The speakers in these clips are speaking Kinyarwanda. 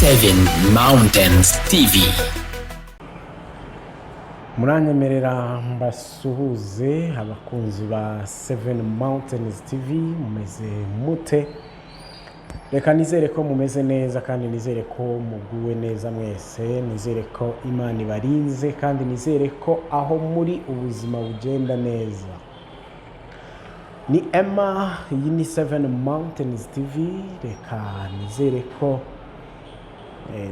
7 Mountains TV. Muranyemerera mbasuhuze abakunzi ba 7 Mountains TV, mumeze mute? Reka nizere ko mumeze neza kandi nizere ko muguwe neza mwese, nizere ko Imana ibarinze kandi nizere ko aho muri ubuzima bugenda neza. Ni Emma, iyi ni 7 Mountains TV. Reka nizere ko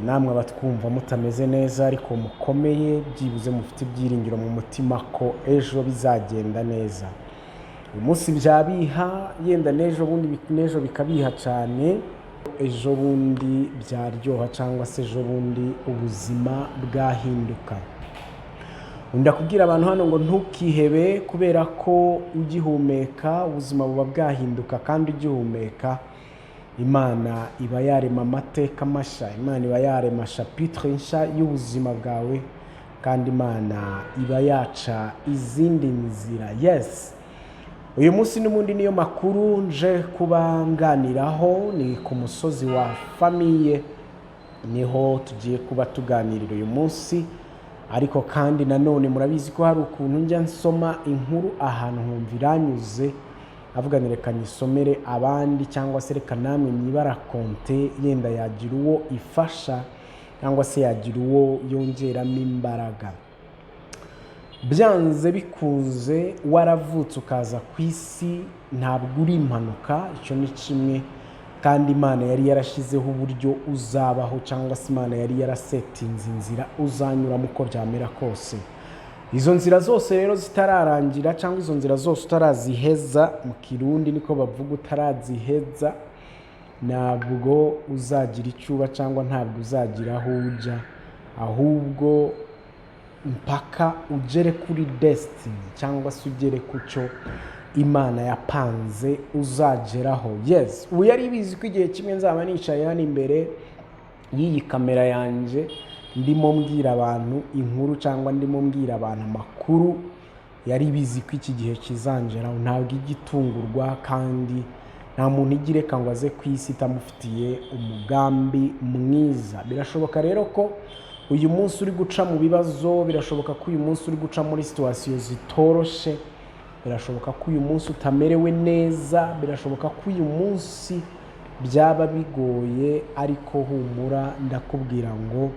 namwe abatwumva mutameze neza ariko mukomeye, byibuze mufite ibyiringiro mu mutima ko ejo bizagenda neza. Uyu munsi byabiha, yenda nejo bikabiha cyane, ejo bundi byaryoha cyangwa se ejo bundi ubuzima bwahinduka. Ndakubwira abantu hano ngo ntukihebe, kubera ko ugihumeka ubuzima buba bwahinduka, kandi ugihumeka Imana iba yarema amateka masha, Imana iba yarema chapitre nsha y'ubuzima bwawe, kandi Imana iba yaca izindi nzira. Yes, uyu munsi n'ubundi niyo makuru nje kubanganiraho, ni ku musozi wa famiye niho tugiye kuba tuganirira uyu munsi. Ariko kandi nanone murabizi ko hari ukuntu njya nsoma inkuru ahantu nkumva iranyuze, avuga ni reka nisomere abandi, cyangwa se reka namwe nibara konte yenda yagira uwo ifasha cyangwa se yagira uwo yongeramo imbaraga. Byanze bikunze waravutse ukaza ku isi ntabwo uri impanuka, icyo ni kimwe, kandi Imana yari yarashizeho uburyo uzabaho, cyangwa se Imana yari yarasetinze inzira uzanyuramo uko byamera kose. Izo nzira zose rero zitararangira, cyangwa izo nzira zose utaraziheza, mu Kirundi niko bavuga, utaraziheza ntabwo uzagira icyuba cyangwa ntabwo uzagira aho ujya, ahubwo mpaka ugere kuri destiny cyangwa se ugere ku cyo Imana yapanze uzageraho. Yes, ubu yari bizi ko igihe kimwe nzaba nicaye hano imbere y'iyi kamera yanjye ndimo mbwira abantu inkuru, cyangwa ndimo mbwira abantu amakuru. Yari bizi ko iki gihe kizangeraho, ntabwo igitungurwa, kandi nta muntu igireka ngo aze ku isi itamufitiye umugambi mwiza. Birashoboka rero ko uyu munsi uri guca mu bibazo, birashoboka ko uyu munsi uri guca muri situation zitoroshe, birashoboka ko uyu munsi utamerewe neza, birashoboka ko uyu munsi byaba bigoye, ariko humura, ndakubwira ngo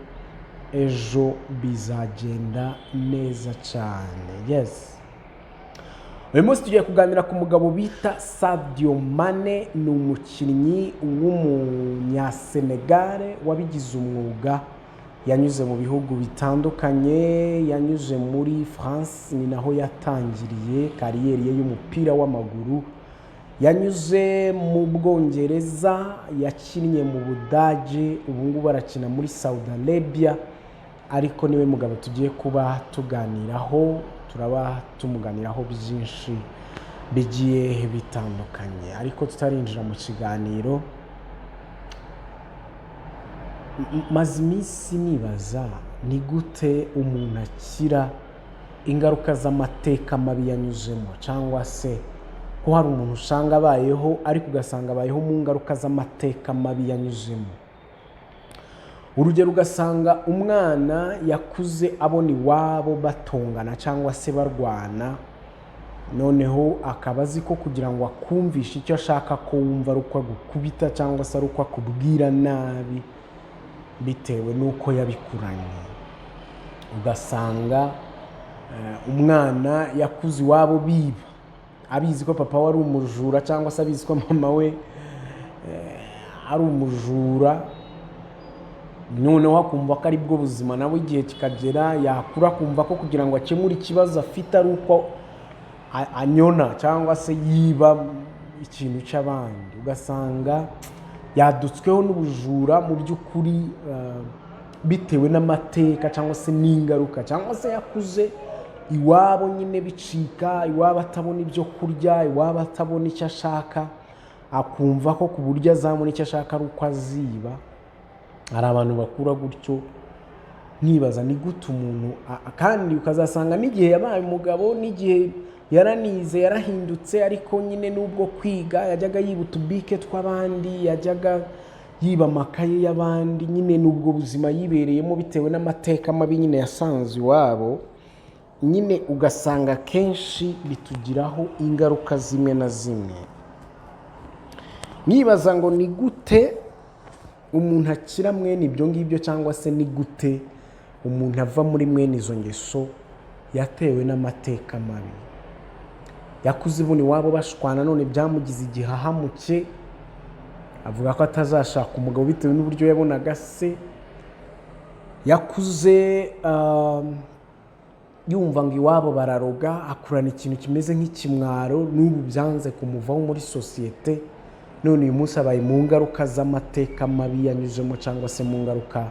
ejo bizagenda neza cyane. Yes, uyu munsi tugiye kuganira ku mugabo bita Sadio Mane. Ni umukinnyi w'umunyasenegale wabigize umwuga, yanyuze mu bihugu bitandukanye, yanyuze muri France, ni naho yatangiriye kariyeri ye y'umupira w'amaguru. Yanyuze mu Bwongereza, yakinnye mu Budage, ubu ngubu arakina muri Saudi Arabia, ariko niwe mugabo tugiye kuba tuganiraho. Turaba tumuganiraho byinshi bigiye bitandukanye, ariko tutarinjira mu kiganiro, maze iminsi nibaza ni gute umuntu akira ingaruka z'amateka mabi yanyuzemo, cyangwa se ko hari umuntu usanga abayeho ariko ugasanga abayeho mu ngaruka z'amateka mabi yanyuzemo. Urugero, ugasanga umwana yakuze abona iwabo batongana cyangwa se barwana, noneho akaba azi ko kugira ngo akumvishe icyo ashaka ko wumva ari uko agukubita, cyangwa se ari uko akubwira nabi bitewe n'uko yabikuranye. Ugasanga umwana yakuze iwabo biba, abizi ko papa we ari umujura, cyangwa se abizi ko mama we ari umujura, noneho akumva ko ari bwo buzima, nawe igihe kikagera yakura kumva ko kugira ngo akemure ikibazo afite ari uko anyona cyangwa se yiba ikintu cy'abandi. Ugasanga yadutsweho n'ubujura mu by'ukuri, bitewe n'amateka cyangwa se n'ingaruka, cyangwa se yakuze iwabo nyine bicika, iwabo atabona ibyo kurya, iwabo atabona icyo ashaka, akumva ko ku buryo azamura icyo ashaka ari uko aziba. Hari abantu bakura gutyo, nibaza ni gute umuntu, kandi ukazasanga n'igihe yabaye umugabo, n'igihe yaranize yarahindutse, ariko nyine nubwo kwiga yajyaga yiba utubike tw'abandi, yajyaga yiba amakaye y'abandi, nyine n'ubwo buzima yibereyemo bitewe n'amateka mabi nyine yasanze iwabo, nyine ugasanga kenshi bitugiraho ingaruka zimwe na zimwe. Nibaza ngo ni gute umuntu akira mwene ibyo ngibyo, cyangwa se ni gute umuntu ava muri mwene izo ngeso yatewe n'amateka mabi. Yakuze ibuni wabo bashwana, none byamugize igihahamuke, avuga ko atazashaka umugabo bitewe n'uburyo yabonaga se. Yakuze yumva ngo iwabo bararoga, akurana ikintu kimeze nk'ikimwaro, n'ubu byanze kumuvaho muri sosiyete. None uyu munsi abaye mu ngaruka z'amateka mabi yanyuzemo, cyangwa se mu ngaruka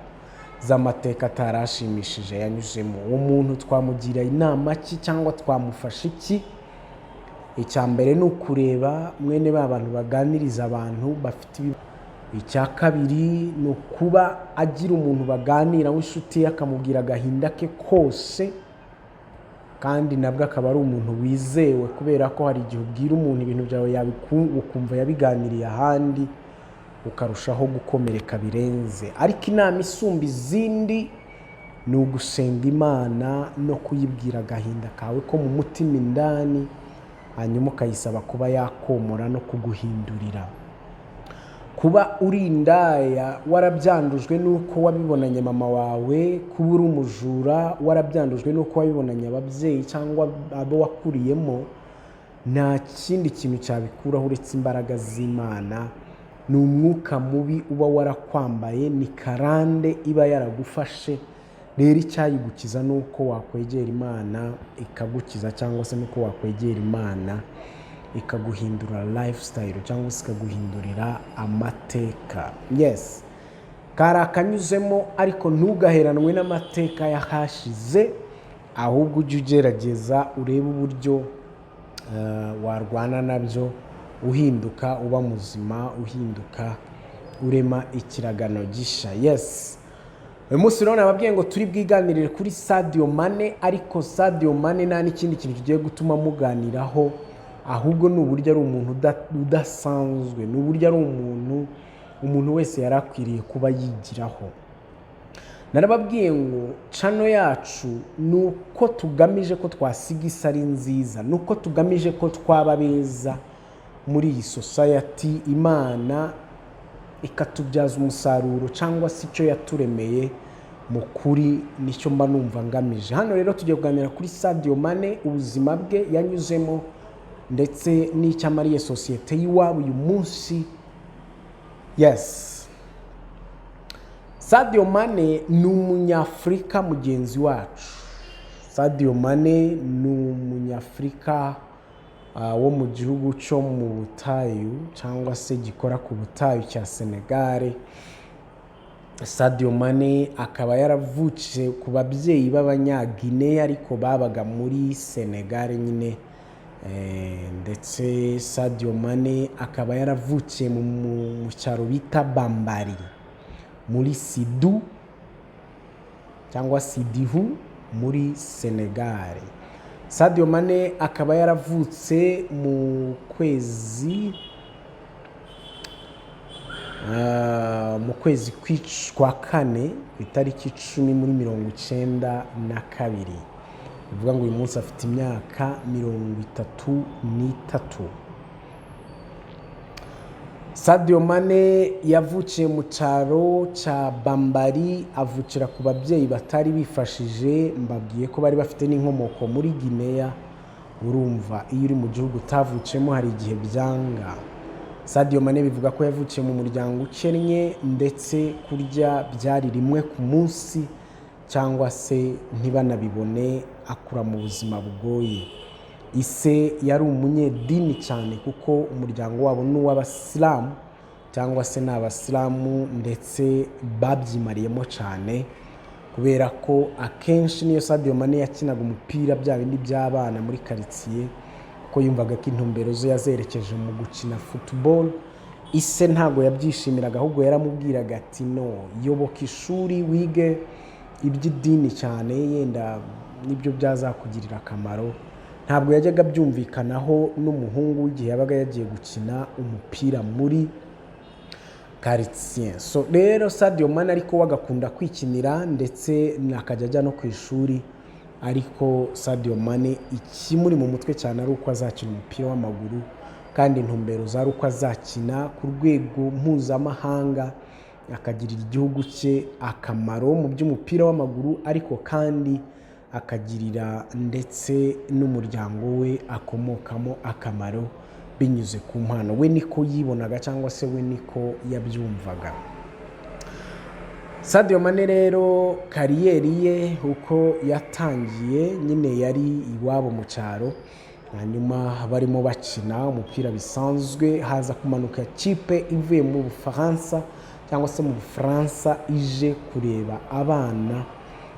z'amateka atarashimishije yanyuzemo. Uwo muntu twamugira inama ki, cyangwa twamufasha iki? Icya mbere ni ukureba mwene ba bantu baganiriza abantu bafite ibibazo. Icya kabiri ni ukuba agira umuntu baganira w'inshuti ye, akamubwira agahinda ke kose, kandi nabwo akaba ari umuntu wizewe, kubera ko hari igihe ubwira umuntu ibintu byawe ukumva yabiganiriye ahandi, ukarushaho gukomereka birenze. Ariko inama isumba izindi ni ugusenga Imana no kuyibwira agahinda kawe ko mu mutima indani, hanyuma ukayisaba kuba yakomora no kuguhindurira. Kuba uri indaya warabyandujwe nuko wabibonanye mama wawe, kuba uri umujura warabyandujwe nuko wabibonanye ababyeyi cyangwa abo wakuriyemo, nta kindi kintu cyabikuraho uretse imbaraga z'Imana. Ni umwuka mubi uba warakwambaye, ni karande iba yaragufashe. Rero icyayigukiza nuko wakwegera Imana ikagukiza, cyangwa se nuko wakwegera Imana ikaguhindura lifestyle, cyangwa se ikaguhindurira amateka. Yes, kari akanyuzemo, ariko ntugaheranwe n'amateka yahashize, ahubwo ujye ugerageza urebe uburyo warwana nabyo, uhinduka uba muzima, uhinduka urema ikiragano gisha. Yes, uyu munsi rero nababwiye ngo turi bwiganirire kuri Sadio Mane, ariko Sadio Mane nta n'ikindi kintu kigiye gutuma muganiraho, ahubwo ni uburyo ari umuntu udasanzwe, ni uburyo ari umuntu wese yarakwiriye kuba yigiraho. Narababwiye ngo channel yacu ni uko tugamije ko twasiga isari nziza, ni uko tugamije ko twaba beza muri iyi society, Imana ikatubyaza umusaruro, cyangwa se icyo yaturemeye mu kuri nicyo mba numva ngamije. Hano rero tugiye kuganira kuri Sadio Mane, ubuzima bwe yanyuzemo, ndetse n'icyo amariye sosiyete y'iwabo uyu munsi. Yes, Sadio Mane ni umunyafurika mugenzi wacu. Sadio Mane ni umunyafurika wo mu gihugu cyo mu butayu, cyangwa se gikora ku butayu cya Senegal. Sadio Mane akaba yaravukiye ku babyeyi b'Abanyaguinea, ariko babaga muri Senegal nyine. Ndetse Sadio Mane akaba yaravukiye mu cyaro bita Bambari muri Sidu cyangwa Sidihu muri Senegal. Sadio Mane akaba yaravutse mu kwezi kwa kane ku itariki 10 muri 1992. Bivuga ngo uyu munsi afite imyaka 33. Sadio Mane yavukiye mu cyaro cya Bambari, avukira ku babyeyi batari bifashije. Mbabwiye ko bari bafite n'inkomoko muri Guinea. Urumva iyo uri mu gihugu utavukiyemo hari igihe byanga. Sadio Mane bivuga ko yavukiye mu muryango ukennye, ndetse kurya byari rimwe ku munsi, cyangwa se ntibanabibone. Akura mu buzima bugoye. Ise yari umunyedini cyane, kuko umuryango wabo ni uw'Abasilamu, cyangwa se n'Abasilamu, ndetse babyimariyemo cyane, kubera ko akenshi niyo Sadio Mane yakinaga umupira bya bindi by'abana muri quartier, ko yumvaga ko intumbero zo yazerekeje mu gukina football. Ise ntago yabyishimiraga, ahubwo yaramubwiraga ati no, yoboka ishuri wige iby'idini cyane, yenda nibyo byazakugirira akamaro. Ntabwo yajyaga byumvikanaho n'umuhungu w'igihe yabaga yagiye gukina umupira quartier. So rero Sadio Mane ariko wagakunda kwikinira ndetse nakajya ajya no ku ishuri, ariko Sadio Mane ikimuri mu mutwe cyane ari uko azakina umupira w'amaguru, kandi intumbero zari uko azakina ku rwego mpuzamahanga akagirira igihugu cye akamaro mu by'umupira w'amaguru, ariko kandi akagirira ndetse n'umuryango we akomokamo akamaro binyuze ku mpano. We niko yibonaga cyangwa se we niko yabyumvaga. Sadio Mane rero kariyeri ye uko yatangiye nyine yari iwabo mu cyaro, hanyuma barimo bakina umupira bisanzwe, haza kumanuka kipe ivuye mu Bufaransa cyangwa se mu Bufaransa ije kureba abana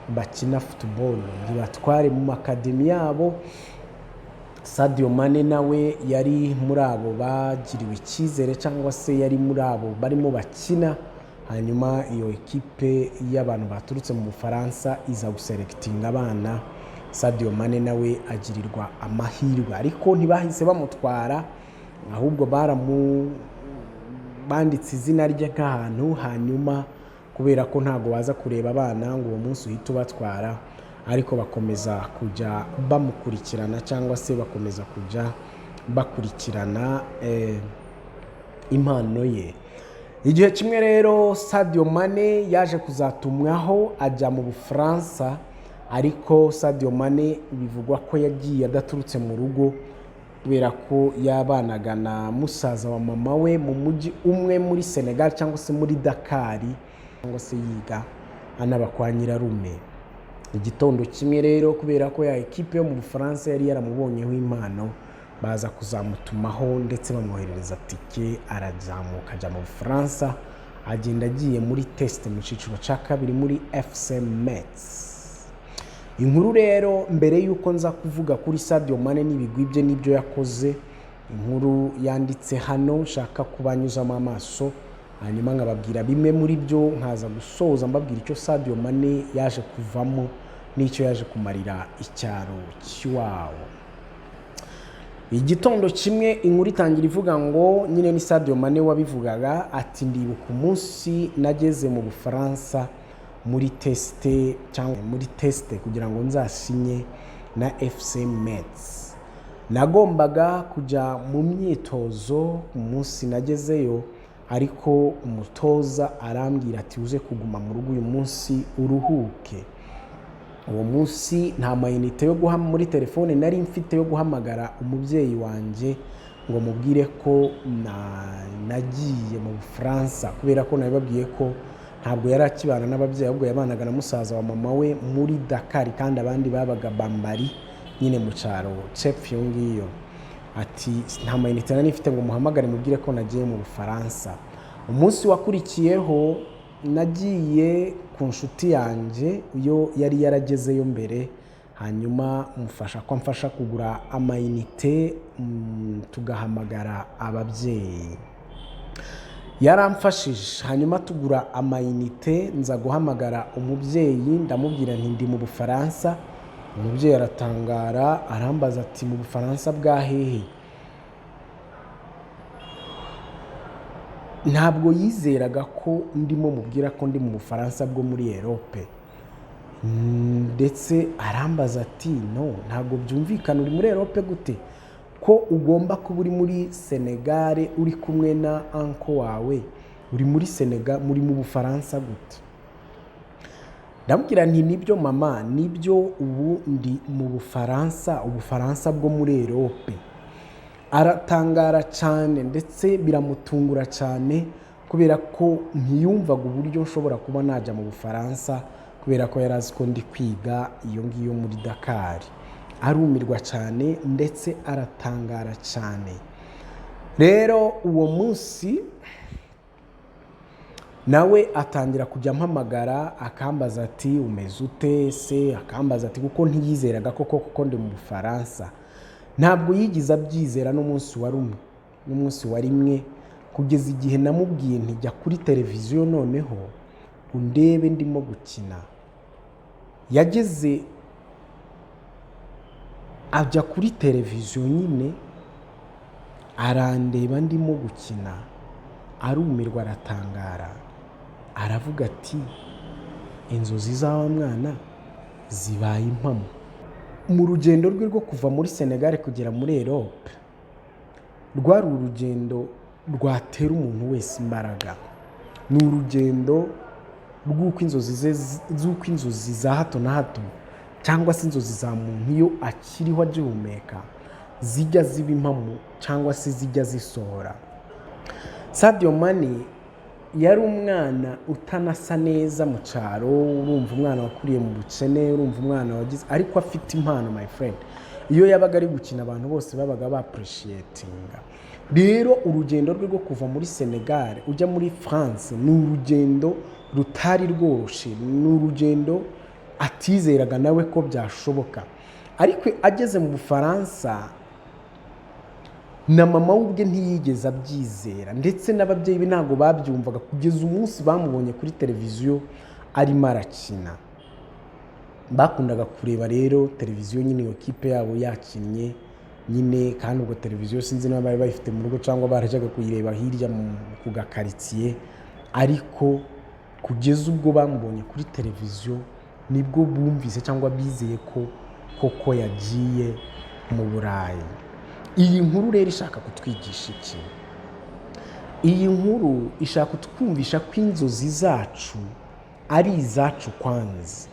bakina football ntibatware mu akademi yabo. Sadio Mane nawe yari muri abo bagiriwe icyizere cyangwa se yari muri abo barimo bakina, hanyuma iyo ekipe y'abantu baturutse mu Bufaransa iza guselectinga abana. Sadio Mane nawe agirirwa amahirwe, ariko ntibahise bamutwara, ahubwo banditse izina rye nk'ahantu, hanyuma kubera ko ntago baza kureba abana ngo uwo munsi uhita ubatwara, ariko bakomeza kujya bamukurikirana cyangwa se bakomeza kujya bakurikirana impano ye. Igihe kimwe rero Sadio Mane yaje kuzatumwaho ajya mu Bufaransa, ariko Sadio Mane bivugwa ko yagiye adaturutse mu rugo kubera ko yabanaga na musaza wa mama we mu mujyi umwe muri Senegal cyangwa se muri Dakar, cyangwa se yiga anaba kwa nyirarume. Igitondo kimwe rero kubera ko ya ekipe yo mu Bufaransa yari yaramubonyeho impano, baza kuzamutumaho ndetse bamwoherereza tike, arazamuka ajya mu Bufaransa, agenda agiye muri test mu cyiciro cya kabiri muri FC Metz. Inkuru rero mbere yuko nza kuvuga kuri Sadio Mane n'ibigwi bye n'ibyo yakoze, inkuru yanditse hano nshaka kubanyuzamo amaso, hanyuma nkababwira bimwe muri byo, nkaza gusoza mbabwira icyo Sadio Mane yaje kuvamo n'icyo yaje kumarira icyaro cy'iwabo. Igitondo kimwe inkuru itangira ivuga ngo nyine ni Sadio Mane wabivugaga ati, ndibuka umunsi nageze mu Bufaransa muri teste kugira ngo nzasinye na FC Metz. Nagombaga kujya mu myitozo umunsi nagezeyo, ariko umutoza arambwira ati uze kuguma mu rugo uyu munsi uruhuke. Uwo munsi nta mayinite yo muri telefone nari mfite yo guhamagara umubyeyi wanjye ngo mubwire ko nagiye mu Bufaransa, kubera ko nabibabwiye ko ntabwo yari akibana n'ababyeyi, ahubwo yabanaga na musaza wa mama we muri Dakar, kandi abandi babaga Bambari nyine mu cyaro chef yo ngiyo. Ati nta mayinite nari mfite ngo muhamagare mubwire ko nagiye mu Bufaransa. Umunsi wakurikiyeho nagiye ku nshuti yanjye yo yari yaragezeyo mbere, hanyuma mfasha kugura amayinite tugahamagara ababyeyi. Yaramfashije, hanyuma tugura amayinite, nza guhamagara umubyeyi ndamubwira nti ndi mu Bufaransa. Umubyeyi aratangara arambaza ati mu Bufaransa bwa hehe? Ntabwo yizeraga ko ndimo mubwira ko ndi mu Bufaransa bwo muri Europe, ndetse arambaza ati no, ntabwo byumvikana, uri muri Europe gute ko ugomba kuba uri muri Senegal uri kumwe na uncle wawe, uri muri Senegal, muri mu Bufaransa gute? Ndamubwira nti nibyo mama, nibyo, ubu ndi mu Bufaransa, Ubufaransa bwo muri Europe. Aratangara cyane ndetse biramutungura cyane, kubera ko ntiyumvaga uburyo nshobora kuba najya mu Bufaransa, kubera ko yarazi ko ndi kwiga iyo ngiyo muri Dakar. Arumirwa cyane ndetse aratangara cyane. Rero uwo munsi nawe atangira kujya mpamagara akambaza ati umeze ute se, akambaza ati kuko ntiyizeraga koko ndi mu Bufaransa. Ntabwo yigize abyizera n'umunsi wa rimwe, kugeza igihe namubwiye nti jya kuri televiziyo noneho undebe ndimo gukina. Yageze ajya kuri televiziyo nyine arandeba ndimo gukina, arumirwa aratangara aravuga ati inzozi z'awa mwana zibaye impamo. Mu rugendo rwe rwo kuva muri Senegal kugera muri Europe rwari urugendo rwatera umuntu wese imbaraga. Ni urugendo rw'uko inzozi za hato na hato cyangwa se inzozi za muntu iyo akiriho agihumeka zijya ziba impamo cyangwa se zijya zisohora. Sadio Mane yari umwana utanasa neza mu cyaro, urumva umwana wakuriye mu bukene, urumva umwana wagize, ariko afite impano my friend. Iyo yabaga ari gukina abantu bose babaga ba appreciatinga. Rero urugendo rwe rwo kuva muri Senegal ujya muri France ni urugendo rutari rworoshye, ni urugendo atizeraga nawe ko byashoboka. Ariko ageze mu Bufaransa na mama ubwe ntiyigeze abyizera, ndetse n'ababyeyi be ntabwo babyumvaga kugeza umunsi bamubonye kuri televiziyo arimo arakina. Bakundaga kureba rero televiziyo nyine iyo kipe yabo yakinnye nyine, kandi ubwo televiziyo sinzi niba bari bayifite mu rugo cyangwa barajyaga kuyireba hirya ku gakaritsiye, ariko kugeza ubwo bamubonye kuri televiziyo nibwo bumvise cyangwa bizeye ko koko yagiye mu Burayi. Iyi nkuru rero ishaka kutwigisha iki? Iyi nkuru ishaka kutwumvisha ko inzozi zacu ari izacu kwanza,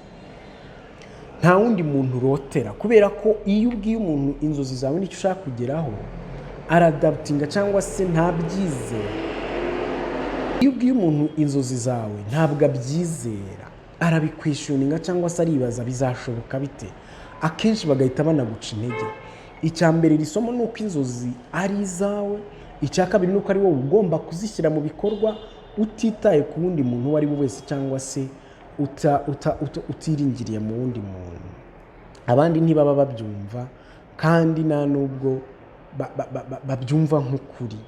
nta wundi muntu urotera, kubera ko iyo ubwiye umuntu inzozi zawe n'icyo ushaka kugeraho aradaputinga cyangwa se ntabyizera. Iyo ubwiye umuntu inzozi zawe ntabwo abyizera, arabikwishyuninga cyangwa se aribaza bizashoboka bite, akenshi bagahita banaguca intege. Icya mbere risomo ni uko inzozi ari izawe, icya kabiri ni uko ari wowe ugomba kuzishyira mu bikorwa utitaye ku wundi muntu uwo ari we wese cyangwa se utiringiriye mu wundi muntu. Abandi ntibaba babyumva kandi nta nubwo babyumva nk'ukuri.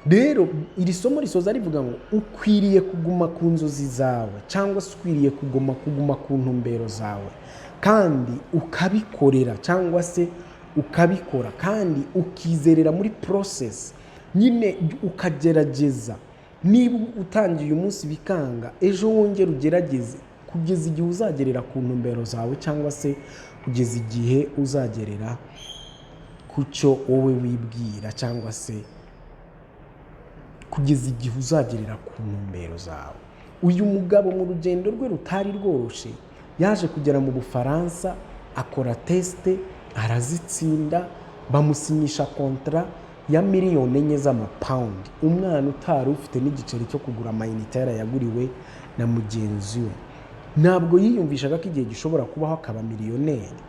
Rero iri somo risoza rivuga ngo ukwiriye kuguma ku nzozi zawe cyangwa se ukwiriye kuguma ku ntumbero zawe, kandi ukabikorera cyangwa se ukabikora kandi ukizerera muri process nyine, ukagerageza. Niba utangiye umunsi bikanga, ejo wongera ugerageze kugeza igihe uzagerera ku ntumbero zawe cyangwa se kugeza igihe uzagerera ku cyo wowe wibwira cyangwa se kugeza igihe uzagerera ku ntumbero zawe. Uyu mugabo mu rugendo rwe rutari rworoshye yaje kugera mu Bufaransa, akora teste arazitsinda, bamusinyisha kontra ya miliyoni 4 z'amapawundi. Umwana utari ufite n'igiceri cyo kugura amayinite yarayaguriwe na mugenzi we. Ntabwo yiyumvishaga ko igihe gishobora kubaho akaba miliyoneri.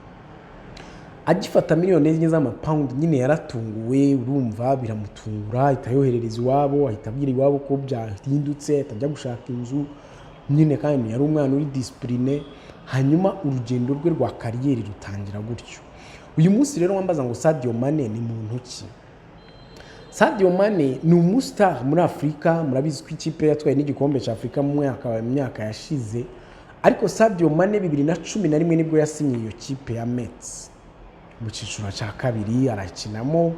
Agifata miliyoni 4 z'amapawundi nyine yaratunguwe, urumva biramutungura, ahita yoherereza iwabo, ahita abwira iwabo ko byahindutse, atajya gushaka inzu nyine, kandi yari umwana uri discipline. Hanyuma urugendo rwe rwa kariyeri rutangira gutyo. Uyu munsi rero wambaza ngo Sadio Mane ni muntu ki? Sadio Mane ni umustar muri Afrika. Murabizi ko ikipe yatwaye n'igikombe cya Afrika mu myaka yashize, ariko Sadio Mane 2011 nibwo yasinyiye iyo kipe ya Metz mu cyiciro cya kabiri. Arakinamo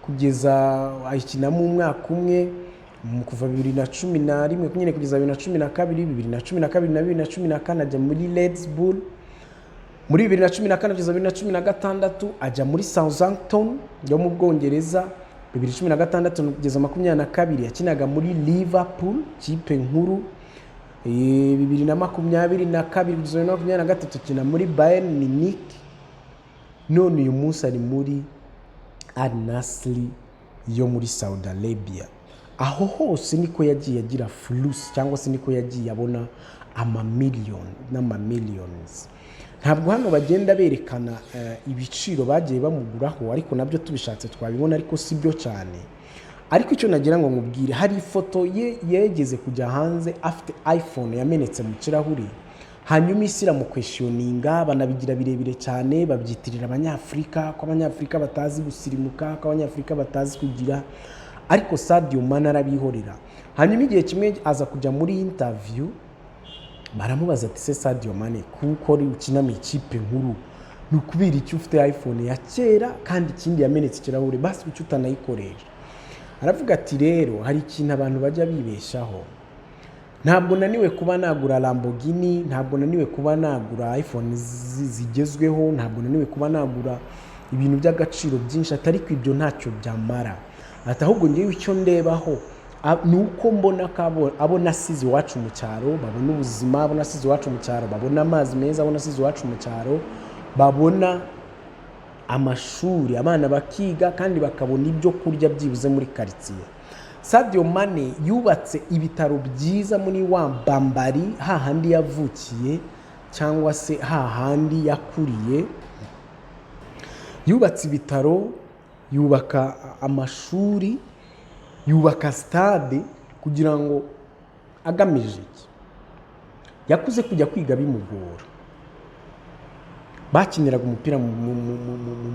kugeza ayikinamo umwaka umwe kuva 2011 nyine kugeza 2012, 2012 na 2014 ajya muri Red Bull. Muri 2014 kugeza 2016 ajya muri Southampton yo mu Bwongereza. 2016 kugeza 2022 yakinaga muri Liverpool, kipe nkuru. 2022 kugeza 2023 akina muri Bayern Munich. None uyu munsi ari muri Al Nassr yo muri Saudi Arabia. Aho hose niko yagiye agira flus cyangwa se niko yagiye abona amamiliyoni n'amamiliyons. Ntabwo hano bagenda berekana ibiciro bagiye bamuguraho, ariko nabyo tubishatse twabibona, ariko si byo cyane. Ariko icyo nagira ngo mubwire, hari ifoto ye yegeze kujya hanze afite iPhone yamenetse mu kirahuri, hanyuma isira mu questioninga, banabigira birebire cyane, babyitirira Abanyafrika ko Abanyafrika batazi gusirimuka, ko Abanyafrika batazi kugira. Ariko Sadio Mane arabihorera. Hanyuma igihe kimwe aza kujya muri interview, baramubaza ati se Sadio Mane kuko uri ukina mu ikipe nkuru, ni ukubera iki ufite iPhone ya kera kandi ikindi yamenetse ikirahure, basi kuki utanayikoresha? aravuga ati rero hari ikintu abantu bajya bibeshaho, ntabwo naniwe kuba nagura Lamborghini, ntabwo naniwe kuba nagura iPhone zigezweho, ntabwo naniwe kuba nagura ibintu by'agaciro byinshi, atari ko ibyo ntacyo byamara. Ati ahubwo ngewe icyo ndebaho nuko mbona ko abo nasize iwacu mu cyaro babona ubuzima, abo nasize iwacu mu cyaro babona amazi meza, abo nasize iwacu mu cyaro babona amashuri, abana bakiga kandi bakabona ibyo kurya byibuze muri quartier. Sadio Mane yubatse ibitaro byiza muri wa Bambari, hahandi yavukiye cyangwa se hahandi yakuriye. Yubatse ibitaro, yubaka amashuri, yubaka stade, kugira ngo agamije iki? Yakuze kujya kwiga bimugora, bakiniraga umupira mu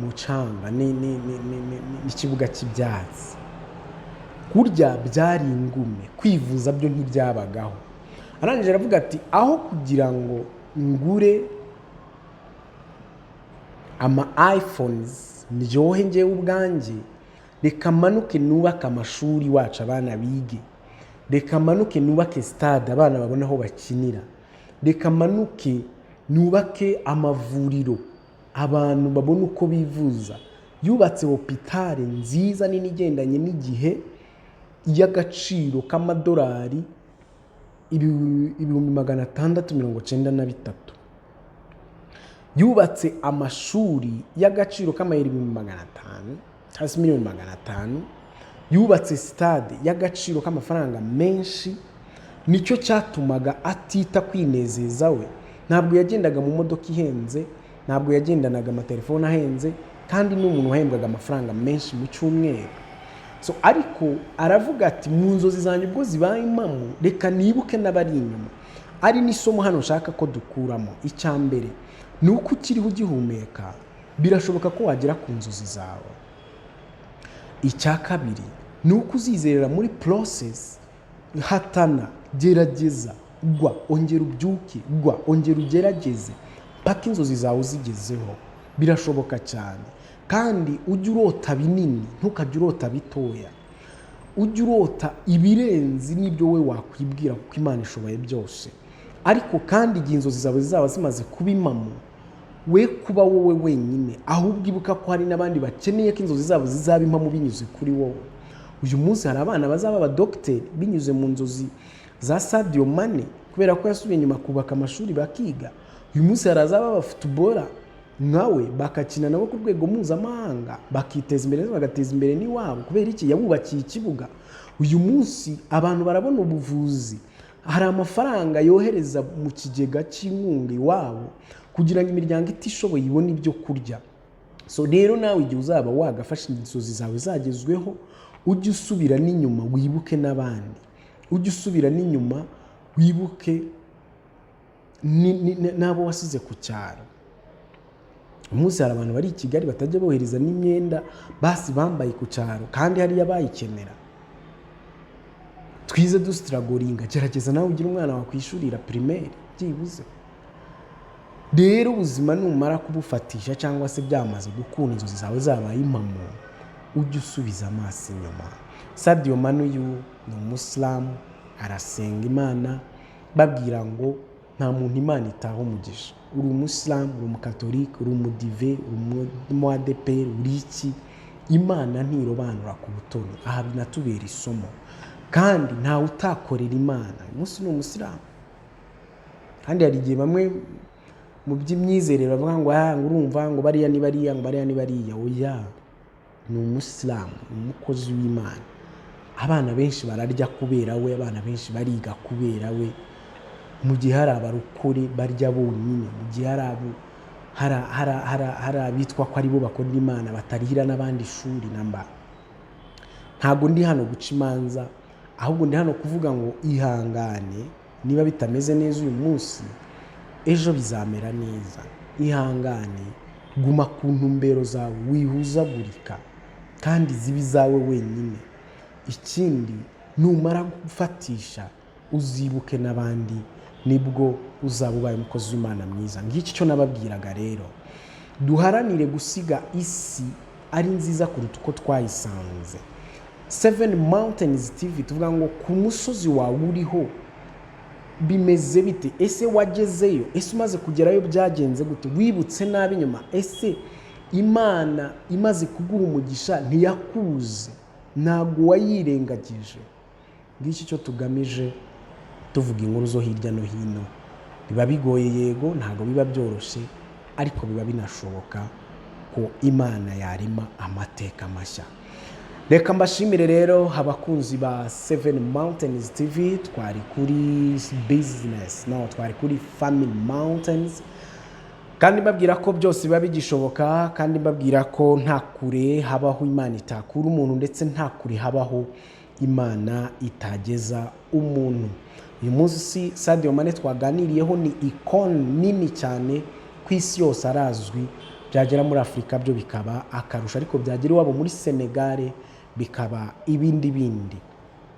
mucanga n'ikibuga cy'ibyatsi, kurya byari ingume, kwivuza byo ntibyabagaho. Arangije aravuga ati aho kugira ngo ngure ama iPhones ndyohe ngewe ubwanjye, reka manuke nubake amashuri wacu abana bige, reka manuke nubake stade abana babona aho bakinira, reka manuke nubake amavuriro abantu babona uko bivuza. Yubatse hopitale nziza nini igendanye n'igihe y'agaciro k'amadolari 693. Yubatse amashuri y'agaciro k'amayeri 500,000 hasi 500,000. Yubatse stade y'agaciro k'amafaranga menshi. Nicyo cyatumaga atita kwinezeza we. Ntabwo yagendaga mu modoka ihenze, ntabwo yagendanaga amatelefone ahenze, kandi n'umuntu wahembwaga amafaranga menshi mu cyumweru. So ariko aravuga ati mu nzozi zanjye ubwo zibaye impamo, reka nibuke n'abari inyuma. Ari n'isomo hano nshaka ko dukuramo. Icyambere ni uko ukiriho ugihumeka birashoboka ko wagera ku nzozi zawe. Icya kabiri ni uko uzizerera muri process. Hatana, gerageza, gwa, ongera ubyuke, gwa, ongera ugerageze paka inzozi zawe uzigezeho. Birashoboka cyane. Kandi ujye urota binini, ntukajye urota bitoya. Ujye urota ibirenzi n'ibyo we wakwibwira, kuko Imana ishoboye byose. Ariko kandi igihe inzozi zawe zizaba zimaze kuba impamo, we kuba wowe wenyine, ahubwo ibuka ko hari n'abandi bakeneye ko inzozi zabo zizaba impamo binyuze kuri wowe. Uyu munsi hari abana bazaba abadogiteri binyuze mu nzozi za Sadio Mane, kubera ko yasubiye nyuma kubaka amashuri bakiga. Uyu munsi hari azaba abafootballer nkawe, bakakina nabo ku rwego mpuzamahanga, bakiteza imbere, bagateza imbere n'iwabo. Kubera iki? Yabubakiye ikibuga. Uyu munsi abantu barabona ubuvuzi, hari amafaranga yohereza mu kigega cy'inkunga iwabo kugira ngo imiryango itishoboye ibone ibyo kurya. So rero nawe igihe uzaba wagafashe inzozi zawe zagezweho, ujye usubira n'inyuma wibuke n'abandi, ujye usubira n'inyuma wibuke n'abo wasize ku cyaro. Umunsi hari abantu bari i Kigali batajya bohereza n'imyenda basi bambaye ku cyaro, kandi hariya bayikenera. Twize dustragoringa, gerageza nawe ugira umwana wakwishurira primaire byibuze. Rero ubuzima numara kubufatisha cyangwa se byamaze gukunda, inzozi zawe zabaye impamo, ujye usubiza amaso inyuma. Sadio Mane uyu ni Umuslam, arasenga Imana, babwira ngo nta muntu Imana itaho umugisha. Uri Umuslam, uri Umukatolika, uri Umudive, uri Umuadeperi, uri iki, Imana ntirobanura ku butoni. Aha binatubera isomo. Kandi ntawe utakorera Imana. Umunsi ni Umuslam. Kandi hari igihe bamwe mu by'imyizerere bavuga ngo urumva ngo bariya ni bariya, ngo bariya ni bariya. Oya, ni Umuslam, umukozi w'Imana. Abana benshi bararya kubera we, abana benshi bariga kubera we. Mu gihe hari abarokore barya bonyine, mu gihe hari abitwa ko ari bo bakora Imana batarihira n'abandi ishuri namba. Ntabwo ndi hano guca imanza, ahubwo ndi hano kuvuga ngo ihangane. Niba bitameze neza uyu munsi, ejo bizamera neza. Ihangane, guma ku ntumbero zawe, wihuzagurika kandi zibi zawe wenyine. Ikindi, numara gufatisha uzibuke n'abandi, nibwo uzaba ubaye umukozi w'Imana mwiza. Ngiki cyo nababwiraga rero. Duharanire gusiga isi ari nziza kuruta uko twayisanze. 7 Mountains TV tuvuga ngo ku musozi wawe uriho bimeze bite? Ese wagezeyo? Ese umaze kugerayo byagenze gute? Wibutse nabi nyuma? Ese Imana imaze kuguha umugisha ntiyakuze? Ntabwo wayirengagije? Ngiki cyo tugamije tuvuga inkuru zo hirya no hino. Biba bigoye yego, ntabwo biba byoroshye, ariko biba binashoboka ko Imana yarema amateka mashya. Reka mbashimire rero abakunzi ba 7 Mountains TV. Twari kuri business, twari kuri Family Mountains, kandi mbabwira ko byose biba bigishoboka, kandi mbabwira ko nta kure habaho Imana itakura umuntu, ndetse nta kure habaho Imana itageza umuntu. Uyu munsi Sadio Mane twaganiriyeho ni icon nini cyane ku isi yose, arazwi. Byagera muri Afurika byo bikaba akarusha, ariko byagera iwabo muri Senegal bikaba ibindi.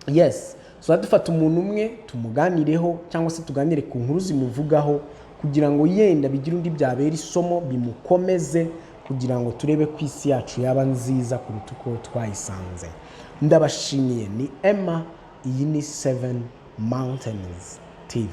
Yes, so dufata umuntu umwe tumuganireho, cyangwa se tuganire ku nkuru zimuvugaho, kugira ngo yenda bigire undi byabera isomo, bimukomeze, kugira ngo turebe ko isi yacu yaba nziza kuruta uko twayisanze. Ndabashimiye. Ni Emma, iyi ni 7 Mountains TV.